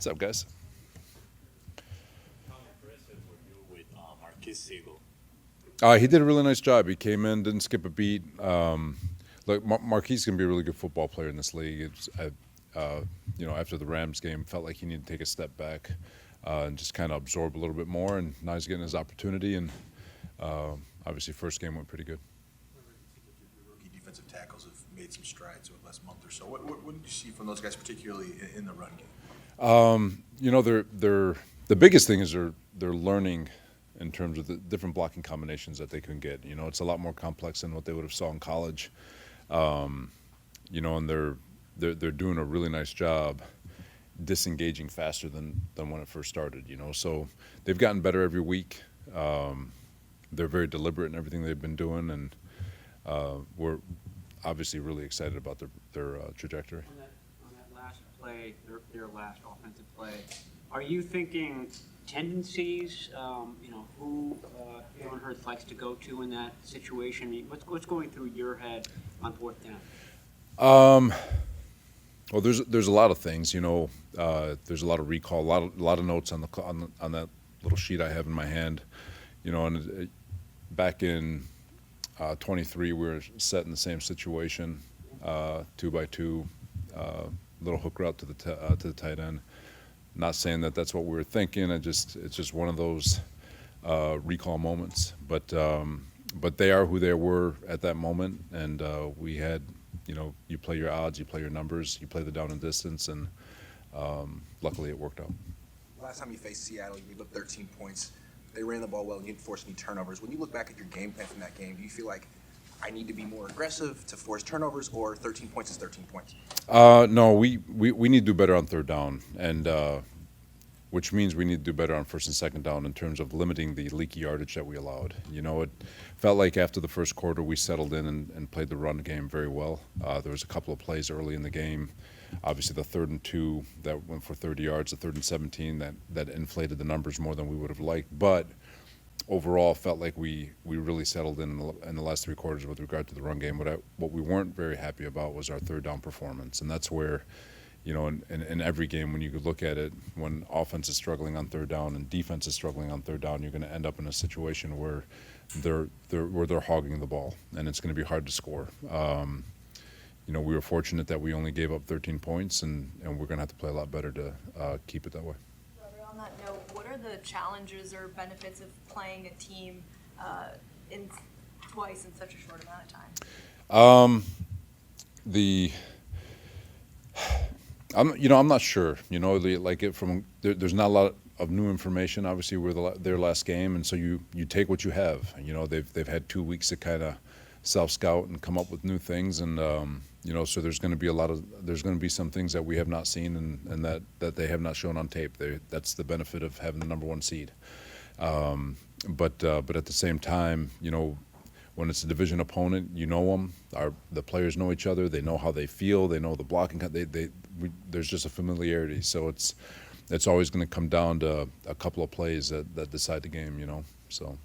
What's up, guys? How impressive were you with Marquis Siegel? He did a really nice job. He came in, didn't skip a beat. Look, Marquise can be a really good football player in this league. After the Rams game, felt like he needed to take a step back and just kind of absorb a little bit more. And now he's getting his opportunity. And obviously, first game went pretty good. Your rookie defensive tackles have made some strides over the last month or so. What did you see from those guys, particularly in the run game? The biggest thing is they're learning in terms of the different blocking combinations that they can get. It's a lot more complex than what they would have saw in college. And they're doing a really nice job disengaging faster than when it first started. So they've gotten better every week. They're very deliberate in everything they've been doing, and we're obviously really excited about their trajectory. On that last play, their last offensive play, are you thinking tendencies? Who Jalen Hurts likes to go to in that situation? I mean, what's going through your head on fourth down? Well, there's a lot of things. There's a lot of recall, a lot of notes on that little sheet I have in my hand. And back in 23, we were set in the same situation, 2-by-2, little hook route to the tight end. Not saying that that's what we were thinking. It's just one of those recall moments. But they are who they were at that moment, and we had, you play your odds, you play your numbers, you play the down and distance, and luckily it worked out. Last time you faced Seattle, you gave up 13 points. They ran the ball well and you didn't force any turnovers. When you look back at your game plan from that game, do you feel like I need to be more aggressive to force turnovers, or 13 points is 13 points? No, we need to do better on third down, and which means we need to do better on first and second down in terms of limiting the leaky yardage that we allowed. It felt like after the first quarter we settled in and played the run game very well. There was a couple of plays early in the game. Obviously, the 3rd and 2 that went for 30 yards, the 3rd and 17 that inflated the numbers more than we would have liked. But overall, felt like we really settled in the last 3 quarters with regard to the run game. What we weren't very happy about was our third down performance, and that's where, in every game when you could look at it, when offense is struggling on third down and defense is struggling on third down, you're going to end up in a situation where they're hogging the ball, and it's going to be hard to score. We were fortunate that we only gave up 13 points, and we're going to have to play a lot better to keep it that way. Robert, on that note, what are the challenges or benefits of playing a team twice in such a short amount of time? I'm not sure. There's not a lot of new information. Obviously, we're their last game, and so you take what you have. They've had 2 weeks to kind of self-scout and come up with new things, and so there's going to be some things that we have not seen and that they have not shown on tape. That's the benefit of having the number 1 seed. But at the same time, when it's a division opponent, you know them. The players know each other. They know how they feel. They know the blocking. There's just a familiarity. So it's always going to come down to a couple of plays that decide the game. So.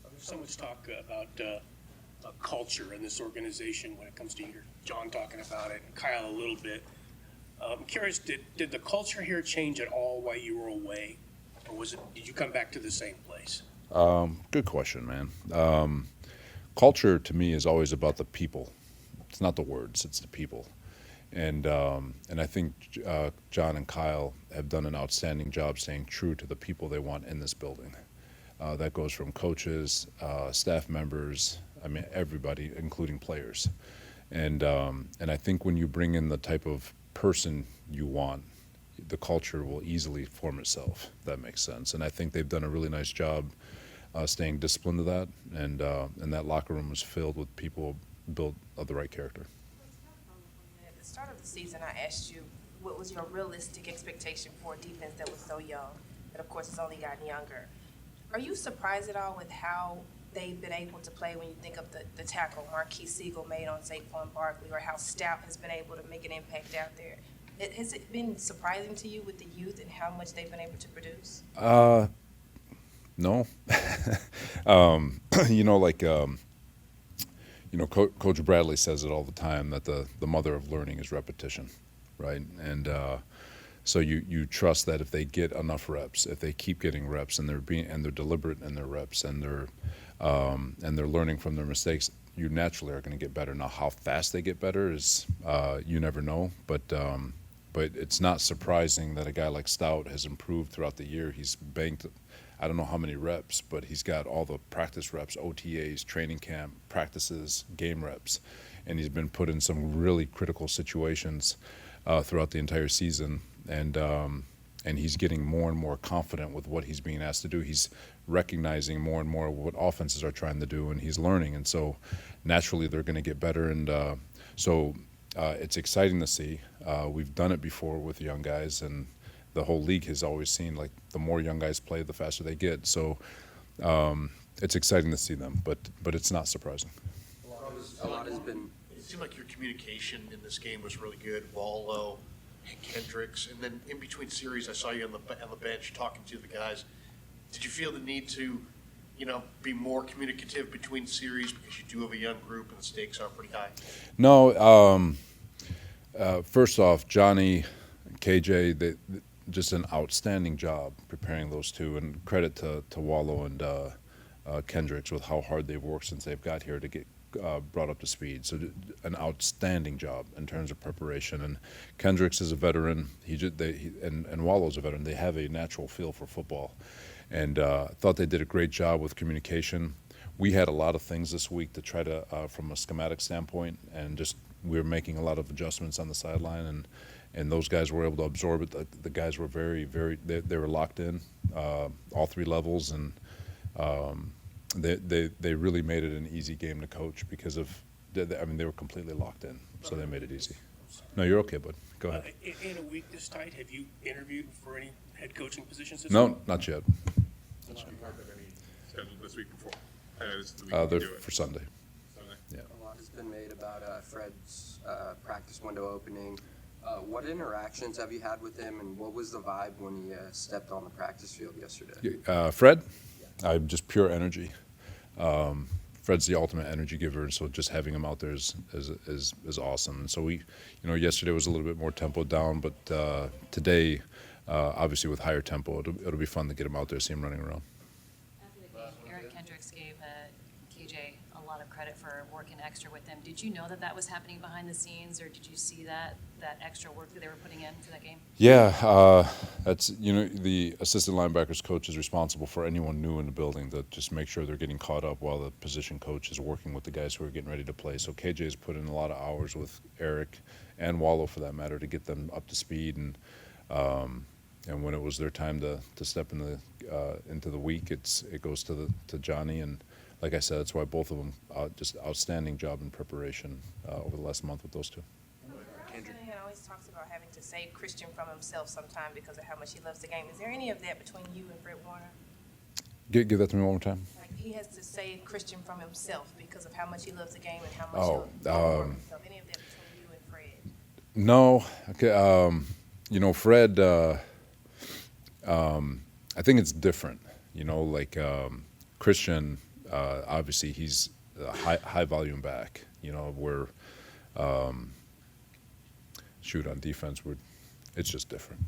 There's so much talk about culture in this organization when it comes to John talking about it, and Kyle a little bit. I'm curious, did the culture here change at all while you were away, or did you come back to the same place? Good question, man. Culture to me is always about the people. It's not the words; it's the people. And I think John and Kyle have done an outstanding job staying true to the people they want in this building. That goes from coaches, staff members. I mean, everybody, including players. And I think when you bring in the type of person you want, the culture will easily form itself. If that makes sense. And I think they've done a really nice job staying disciplined to that. And that locker room was filled with people built of the right character. At the start of the season, I asked you what was your realistic expectation for a defense that was so young, that of course has only gotten younger. Are you surprised at all with how they've been able to play when you think of the tackle Marquis Siegel made on Saquon Barkley, or how Stout has been able to make an impact out there? Has it been surprising to you with the youth and how much they've been able to produce? No. Coach Bradley says it all the time that the mother of learning is repetition, right? And So you trust that if they get enough reps, if they keep getting reps, and they're deliberate in their reps, and they're learning from their mistakes, you naturally are going to get better. Now, how fast they get better is you never know, but it's not surprising that a guy like Stout has improved throughout the year. He's banked, I don't know how many reps, but he's got all the practice reps, OTAs, training camp, practices, game reps, and he's been put in some really critical situations throughout the entire season. And he's getting more and more confident with what he's being asked to do. He's recognizing more and more what offenses are trying to do, and he's learning. And so naturally they're going to get better. And so it's exciting to see. We've done it before with young guys, and the whole league has always seen, like, the more young guys play, the faster they get. So it's exciting to see them, but it's not surprising. A lot has been. It seemed like your communication in this game was really good. Wallow, and Kendricks, and then in between series, I saw you on the bench talking to the guys. Did you feel the need to, be more communicative between series because you do have a young group and the stakes are pretty high? No. First off, Johnny, KJ, they just an outstanding job preparing those two, and credit to Wallow and Kendricks with how hard they've worked since they've got here to get brought up to speed. So an outstanding job in terms of preparation. And Kendricks is a veteran. And Wallow's a veteran. They have a natural feel for football, and thought they did a great job with communication. We had a lot of things this week to try to, from a schematic standpoint, and just we were making a lot of adjustments on the sideline, and those guys were able to absorb it. The guys were very, very. They were locked in, all three levels, and. They really made it an easy game to coach because they were completely locked in, so they made it easy. No, you're okay, bud. Go ahead. In a week this tight, have you interviewed for any head coaching positions this No, week? not yet. This week before. This is the week They're we do it. for Sunday. Sunday. Yeah. A lot has been made about Fred's practice window opening. What interactions have you had with him, and what was the vibe when he stepped on the practice field yesterday? Fred, just pure energy. Fred's the ultimate energy giver, and so just having him out there is awesome. And so we, yesterday was a little bit more tempo down, but today, obviously with higher tempo, it'll be fun to get him out there, see him running around. After the game, Eric Kendricks gave KJ a lot of credit for working extra with him. Did you know that was happening behind the scenes, or did you see that extra work that they were putting in for that game? Yeah, that's the assistant linebackers coach is responsible for anyone new in the building to just make sure they're getting caught up while the position coach is working with the guys who are getting ready to play. So KJ has put in a lot of hours with Eric and Wallow, for that matter, to get them up to speed, and when it was their time to step into the week, it goes to Johnny, and like I said, that's why both of them just outstanding job in preparation over the last month with those two. He always talks about having to save Christian from himself sometime because of how much he loves the game. Is there any of that between you and Fred Warner? Give that to me one more time. Like, he has to save Christian from himself because of how much he loves the game and how much Oh, he'll for himself. Any of that between you and Fred? No. Okay. Fred, I think it's different. Christian, obviously he's a high volume back. We're on defense, it's just different.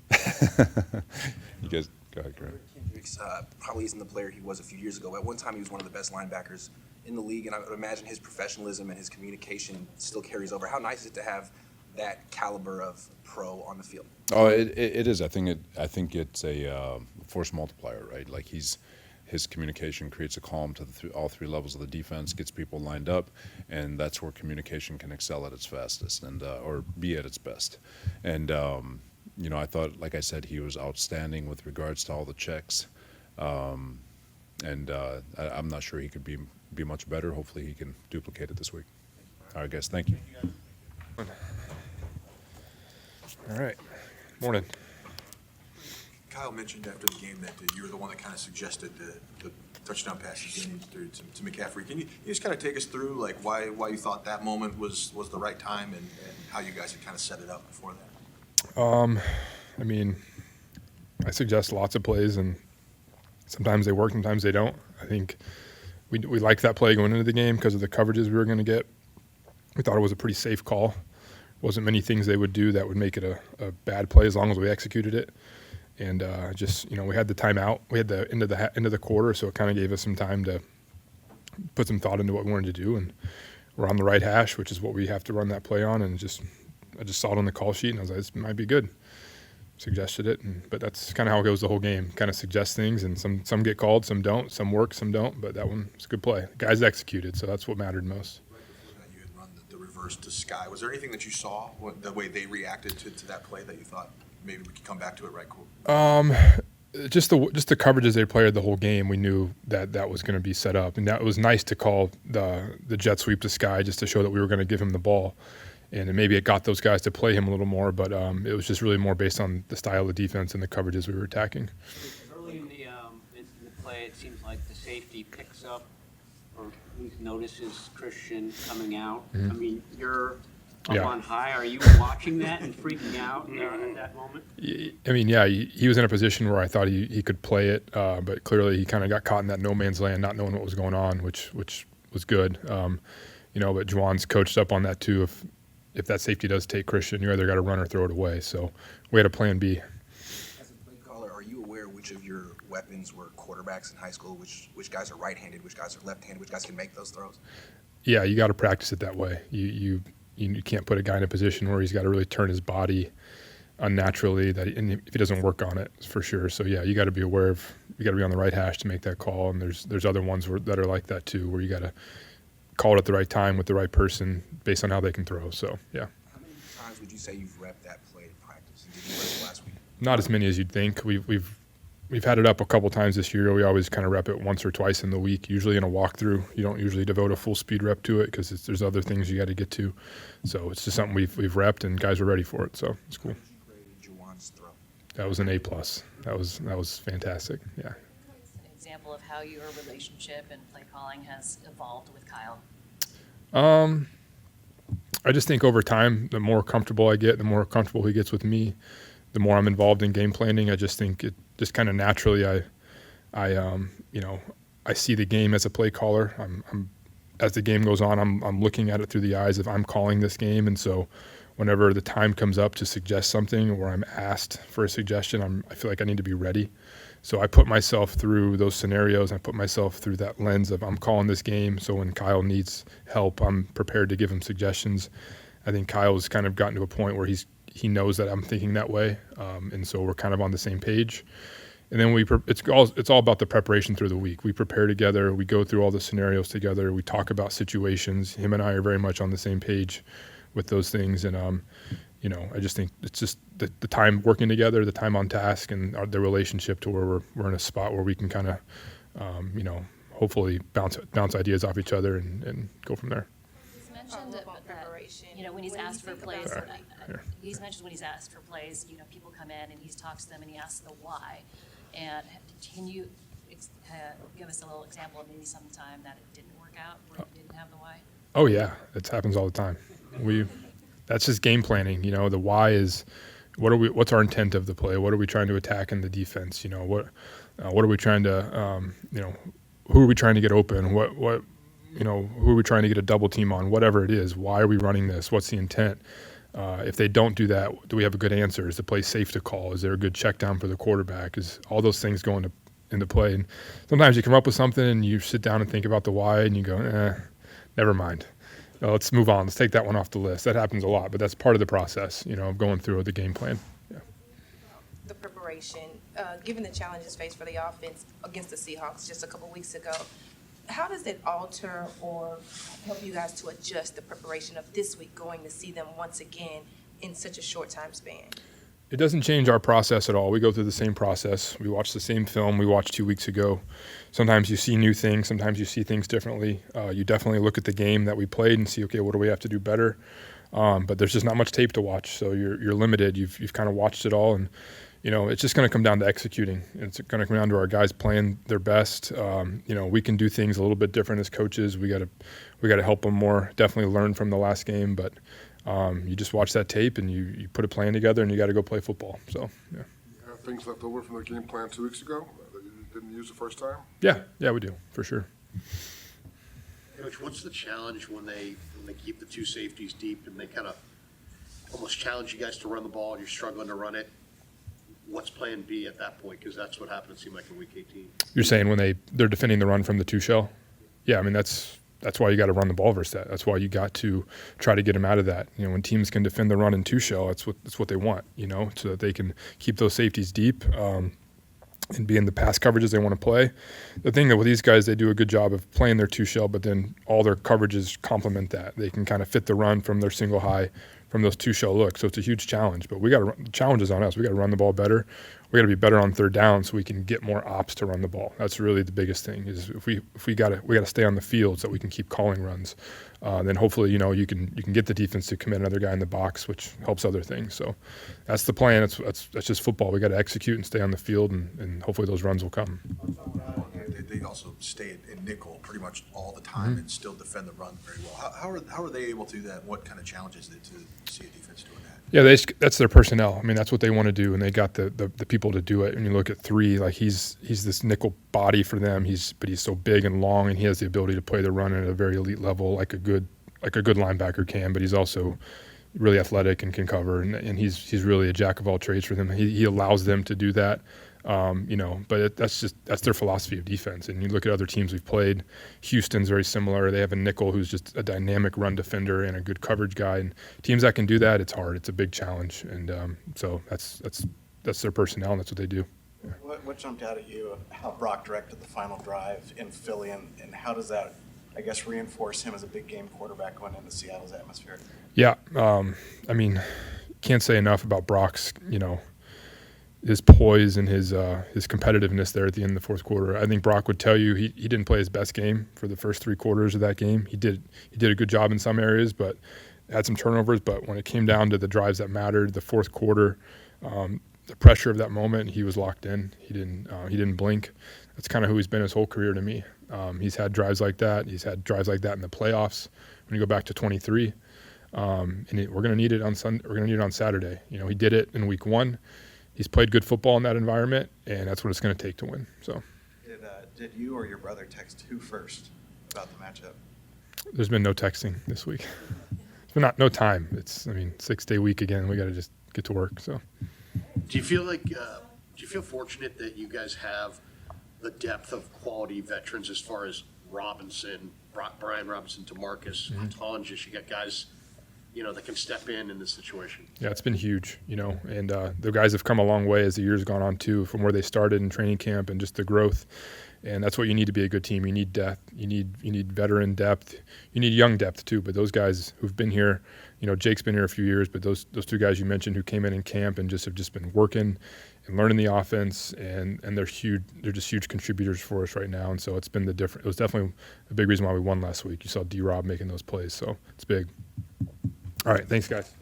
You guys, go ahead, Grant. Kendricks probably isn't the player he was a few years ago. At one time, he was one of the best linebackers in the league, and I would imagine his professionalism and his communication still carries over. How nice is it to have that caliber of pro on the field? Oh, it is. I think it's a force multiplier, right? Like his communication creates a calm to all three levels of the defense, gets people lined up, and that's where communication can excel at its fastest and or be at its best. And I thought, like I said, he was outstanding with regards to all the checks. I'm not sure he could be much better. Hopefully, he can duplicate it this week. All right, guys. Thank you. All right. Morning. Kyle mentioned after the game that you were the one that kind of suggested the touchdown passes to McCaffrey. Can you just kind of take us through like why you thought that moment was the right time and how you guys had kind of set it up before that? I suggest lots of plays, and sometimes they work, sometimes they don't. I think we liked that play going into the game because of the coverages we were going to get. We thought it was a pretty safe call. wasn't many things they would do that would make it a bad play as long as we executed it. And just, we had the timeout. We had the end of the quarter, so it kind of gave us some time to put some thought into what we wanted to do. And we're on the right hash, which is what we have to run that play on. And I just saw it on the call sheet, and I was like, this might be good. Suggested it, but that's kind of how it goes the whole game. Kind of suggest things, and some get called, some don't, some work, some don't. But that one was a good play. The guys executed, so that's what mattered most. You had run the reverse to Sky. Was there anything that you saw, the way they reacted to that play, that you thought maybe we could come back to it right quick? Just the coverages they played the whole game, we knew that was going to be set up, and that was nice to call the jet sweep to Sky just to show that we were going to give him the ball. And maybe it got those guys to play him a little more, but it was just really more based on the style of defense and the coverages we were attacking. Early in the play, it seems like the safety picks up or at least notices Christian coming out. Mm-hmm. I mean, you're up on high. Are you watching that and freaking out at that moment? I mean, yeah, he was in a position where I thought he could play it, but clearly he kind of got caught in that no man's land, not knowing what was going on, which was good. But Juwan's coached up on that too. If that safety does take Christian, you either got to run or throw it away. So we had a plan B. As a play caller, are you aware which of your weapons were quarterbacks in high school? Which guys are right-handed? Which guys are left-handed? Which guys can make those throws? Yeah, you got to practice it that way. You can't put a guy in a position where he's got to really turn his body unnaturally. And if he doesn't work on it, for sure. So yeah, you got to be aware of. You got to be on the right hash to make that call. And there's other ones that are like that too, where you got to call it at the right time with the right person based on how they can throw. So, yeah. How many times would you say you've repped that play in practice? And did you rep it last week? Not as many as you'd think. We've had it up a couple times this year. We always kind of rep it once or twice in the week, usually in a walkthrough. You don't usually devote a full speed rep to it because there's other things you got to get to. So it's just something we've repped, and guys are ready for it. So it's cool. Juwan's throw. That was an A+. That was fantastic. Yeah. An example of how your relationship and play calling has evolved with Kyle? I just think over time, the more comfortable I get, the more comfortable he gets with me, the more I'm involved in game planning. I just think it just kind of naturally, I see the game as a play caller. As the game goes on, I'm looking at it through the eyes of I'm calling this game, and so whenever the time comes up to suggest something or I'm asked for a suggestion, I feel like I need to be ready. So I put myself through those scenarios. I put myself through that lens of I'm calling this game. So when Kyle needs help, I'm prepared to give him suggestions. I think Kyle's kind of gotten to a point where he knows that I'm thinking that way, and so we're kind of on the same page. And then it's all about the preparation through the week. We prepare together. We go through all the scenarios together. We talk about situations. Him and I are very much on the same page with those things. And I just think it's just the time working together, the time on task, and the relationship to where we're in a spot where we can kind of, hopefully bounce ideas off each other and go from there. He's mentioned that when he's asked for plays, he's mentioned when he's asked for plays, people come in and he talks to them and he asks the why. And can you give us a little example of maybe some time that it didn't work out, where you didn't have the why? Oh yeah, it happens all the time. That's just game planning. The why is what's our intent of the play? What are we trying to attack in the defense? What are we trying to who are we trying to get open? Who are we trying to get a double team on? Whatever it is, why are we running this? What's the intent? If they don't do that, do we have a good answer? Is the play safe to call? Is there a good check down for the quarterback? Is all those things go into play? And sometimes you come up with something and you sit down and think about the why and you go, never mind. Let's move on. Let's take that one off the list. That happens a lot, but that's part of the process, of going through the game plan. Yeah. The preparation, given the challenges faced for the offense against the Seahawks just a couple weeks ago, how does it alter or help you guys to adjust the preparation of this week, going to see them once again in such a short time span? It doesn't change our process at all. We go through the same process. We watch the same film we watched 2 weeks ago. Sometimes you see new things. Sometimes you see things differently. You definitely look at the game that we played and see, okay, what do we have to do better? But there's just not much tape to watch, so you're limited. You've kind of watched it all, and it's just going to come down to executing. It's going to come down to our guys playing their best. We can do things a little bit different as coaches. We got to help them more. Definitely learn from the last game, but you just watch that tape and you put a plan together and you got to go play football. So yeah. You have things left over from the game plan 2 weeks ago that you didn't use the first time? Yeah, we do for sure. Coach, what's the challenge when they keep the two safeties deep and they kind of almost challenge you guys to run the ball and you're struggling to run it, what's plan B at that point? Because that's what happened, it seemed like, in week 18. You're saying when they're defending the run from the two shell? Yeah, I mean, that's why you got to run the ball versus that. That's why you got to try to get them out of that. You know, when teams can defend the run in two shell, that's what they want, you know, so that they can keep those safeties deep and be in the pass coverages they want to play. The thing that with these guys, they do a good job of playing their two shell, but then all their coverages complement that. They can kind of fit the run from their single high from those two shell looks. So it's a huge challenge, but the challenge is on us. We got to run the ball better. We got to be better on third down so we can get more ops to run the ball. That's really the biggest thing is if we got to stay on the field so that we can keep calling runs. Then hopefully, you know, you can get the defense to commit another guy in the box, which helps other things. So that's the plan. That's just football. We got to execute and stay on the field, and hopefully those runs will come. They also stay in nickel pretty much all the time and still defend the run very well. How are they able to do that? What kind of challenges is it to see a defense doing that? Yeah, that's their personnel. I mean, that's what they want to do, and they got the people to do it. When you look at 3, like he's this nickel body for them. But he's so big and long, and he has the ability to play the run at a very elite level, like a good linebacker can. But he's also really athletic and can cover, and he's really a jack of all trades for them. He allows them to do that. You know, but that's their philosophy of defense. And you look at other teams we've played. Houston's very similar. They have a nickel who's just a dynamic run defender and a good coverage guy. And teams that can do that, it's hard. It's a big challenge. And so that's their personnel, and that's what they do. Yeah. What jumped out at you how Brock directed the final drive in Philly, and how does that, I guess, reinforce him as a big game quarterback going into Seattle's atmosphere? Yeah, I mean, can't say enough about Brock's, you know, his poise and his competitiveness there at the end of the fourth quarter. I think Brock would tell you he didn't play his best game for the first 3 quarters of that game. He did a good job in some areas, but had some turnovers. But when it came down to the drives that mattered, the fourth quarter, the pressure of that moment, he was locked in. He didn't blink. That's kind of who he's been his whole career to me. He's had drives like that. He's had drives like that in the playoffs. When you go back to 23, we're going to need it on Sunday. We're going to need it on Saturday. You know, he did it in week 1. He's played good football in that environment, and that's what it's going to take to win. So, did you or your brother text who first about the matchup? There's been no texting this week. It's been no time. It's 6-day week again. We got to just get to work. So, Do you feel fortunate that you guys have the depth of quality veterans as far as Robinson, Brian Robinson, DeMarcus, Tonjes? You got guys, you know, that can step in this situation. Yeah, it's been huge, you know, and the guys have come a long way as the year's gone on too, from where they started in training camp and just the growth. And that's what you need to be a good team. You need depth. You need veteran depth. You need young depth too. But those guys who've been here, you know, Jake's been here a few years, but those 2 guys you mentioned who came in camp and have just been working and learning the offense, and they're huge. They're just huge contributors for us right now. And so it's been it was definitely a big reason why we won last week. You saw D-Rob making those plays, so it's big. All right, thanks, guys.